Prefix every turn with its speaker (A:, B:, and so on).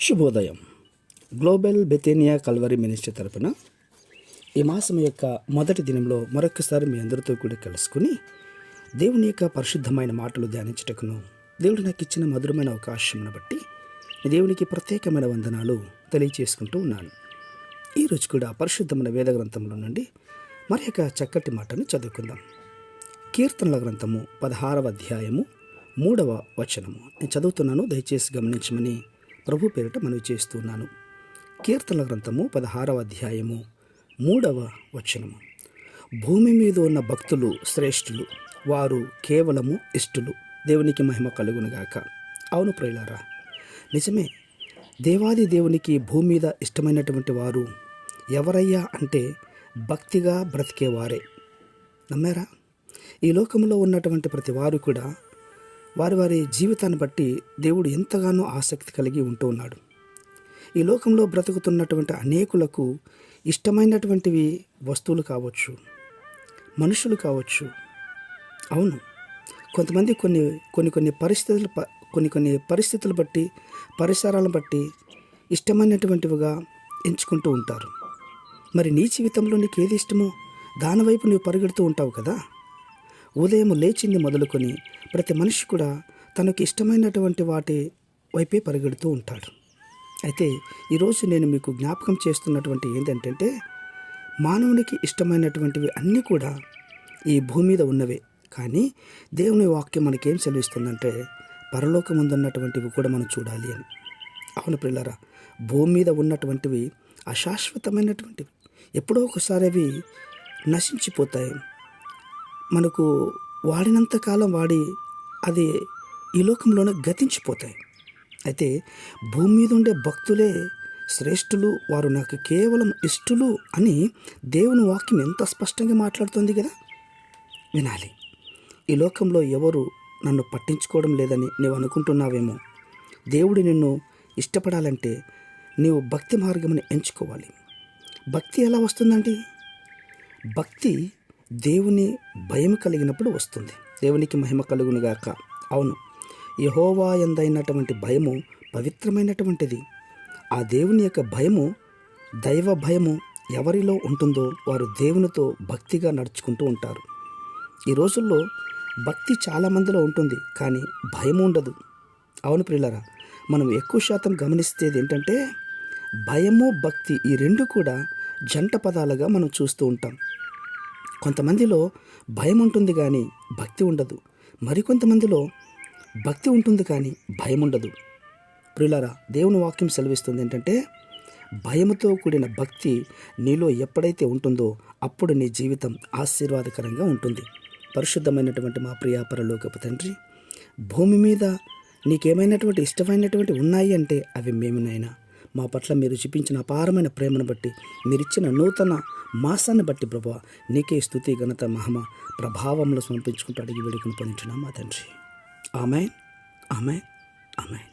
A: శుభోదయం. Global బెతేనియా Calvary ministry తరపున ఈ మాసం యొక్క మొదటి దినంలో మరొకసారి మీ అందరితో కూడా కలుసుకుని దేవుని యొక్క పరిశుద్ధమైన మాటలు ధ్యానించటకును దేవుడు నాకు ఇచ్చిన మధురమైన అవకాశమును బట్టి దేవునికి ప్రత్యేకమైన వందనాలు తెలియచేసుకుంటూ ఉన్నాను. ఈరోజు కూడా పరిశుద్ధమైన వేద గ్రంథంలో నుండి మరి యొక్క చక్కటి మాటను చదువుకుందాం. కీర్తనల గ్రంథము 16వ అధ్యాయము 3వ వచనము నేను చదువుతున్నాను, దయచేసి గమనించమని ప్రభు పేరిట మనవి చేస్తున్నాను. కీర్తనల గ్రంథము 16వ అధ్యాయము 3వ వచనము. భూమి మీద ఉన్న భక్తులు శ్రేష్ఠులు, వారు కేవలము ఇష్టులు. దేవునికి మహిమ కలుగునుగాక. అవును ప్రియులారా, నిజమే. దేవాది దేవునికి భూమి మీద ఇష్టమైనటువంటి వారు ఎవరయ్యా అంటే భక్తిగా బ్రతికేవారే. నమ్మారా? ఈ లోకంలో ఉన్నటువంటి ప్రతి వారు కూడా వారి వారి జీవితాన్ని బట్టి దేవుడు ఎంతగానో ఆసక్తి కలిగి ఉంటూ ఉన్నాడు. ఈ లోకంలో బ్రతుకుతున్నటువంటి అనేకులకు ఇష్టమైనటువంటివి వస్తువులు కావచ్చు, మనుషులు కావచ్చు. అవును, కొంతమంది కొన్ని పరిస్థితులు బట్టి, పరిసరాలను బట్టి ఇష్టమైనటువంటివిగా ఎంచుకుంటూ ఉంటారు. మరి నీ జీవితంలో నీకు ఏది ఇష్టమో దానివైపు నువ్వు పరిగెడుతూ ఉంటావు కదా. ఉదయం లేచింది మొదలుకొని ప్రతి మనిషి కూడా తనకు ఇష్టమైనటువంటి వాటి వైపే పరిగెడుతూ ఉంటాడు. అయితే ఈరోజు నేను మీకు జ్ఞాపకం చేస్తున్నటువంటి ఏంటంటే, మానవునికి ఇష్టమైనటువంటివి అన్నీ కూడా ఈ భూమి మీద ఉన్నవే. కానీ దేవుని వాక్యం మనకేం సెలవిస్తుందంటే పరలోకముందున్నటువంటివి కూడా మనం చూడాలి అని. అవును ప్రియులారా, భూమి మీద ఉన్నటువంటివి అశాశ్వతమైనటువంటివి. ఎప్పుడో ఒకసారి అవి నశించిపోతాయి. మనకు వాడినంతకాలం వాడి అది ఈ లోకంలోనే గతించిపోతాయి. అయితే భూమి మీద ఉండే భక్తులే శ్రేష్ఠులు, వారు నాకు కేవలం ఇష్టులు అని దేవుని వాక్యం ఎంత స్పష్టంగా మాట్లాడుతుంది కదా. వినాలి. ఈ లోకంలో ఎవరు నన్ను పట్టించుకోవడం లేదని నీవు అనుకుంటున్నావేమో. దేవుడు నిన్ను ఇష్టపడాలంటే నీవు భక్తి మార్గముని ఎంచుకోవాలి. భక్తి ఎలా వస్తుందండి? భక్తి దేవుని భయం కలిగినప్పుడు వస్తుంది. దేవునికి మహిమ కలుగునుగాక. అవును, యెహోవా యందైనటువంటి భయము పవిత్రమైనటువంటిది. ఆ దేవుని యొక్క భయము, దైవ భయము ఎవరిలో ఉంటుందో వారు దేవునితో భక్తిగా నడుచుకుంటూ ఉంటారు. ఈ రోజుల్లో భక్తి చాలామందిలో ఉంటుంది, కానీ భయం ఉండదు. అవును ప్రియులారా, మనం ఎక్కువ శాతం గమనిస్తేది ఏంటంటే భయము, భక్తి ఈ రెండు కూడా జంట పదాలుగా మనం చూస్తూ ఉంటాం. కొంతమందిలో భయం ఉంటుంది కానీ భక్తి ఉండదు. మరికొంతమందిలో భక్తి ఉంటుంది కానీ భయం ఉండదు. ప్రియులారా, దేవుని వాక్యం సెలవిస్తుంది ఏంటంటే, భయముతో కూడిన భక్తి నీలో ఎప్పుడైతే ఉంటుందో అప్పుడు నీ జీవితం ఆశీర్వాదకరంగా ఉంటుంది. పరిశుద్ధమైనటువంటి మా ప్రియ పరలోకపు తండ్రి, భూమి మీద నీకేమైనటువంటి ఇష్టమైనటువంటి ఉన్నాయి అంటే అవి మేమునైనా. మా పట్ల మీరు చూపించిన అపారమైన ప్రేమను బట్టి, మీరిచ్చిన నూతన మాసాన్ని బట్టి ప్రభువా, నీకే స్తుతి, ఘనత, మహిమ, ప్రభావంలో సమర్పించుకుంటూ అడిగి వేడుకను పొందుతున్నాం మా తండ్రి. ఆమేన్, ఆమేన్, ఆమేన్.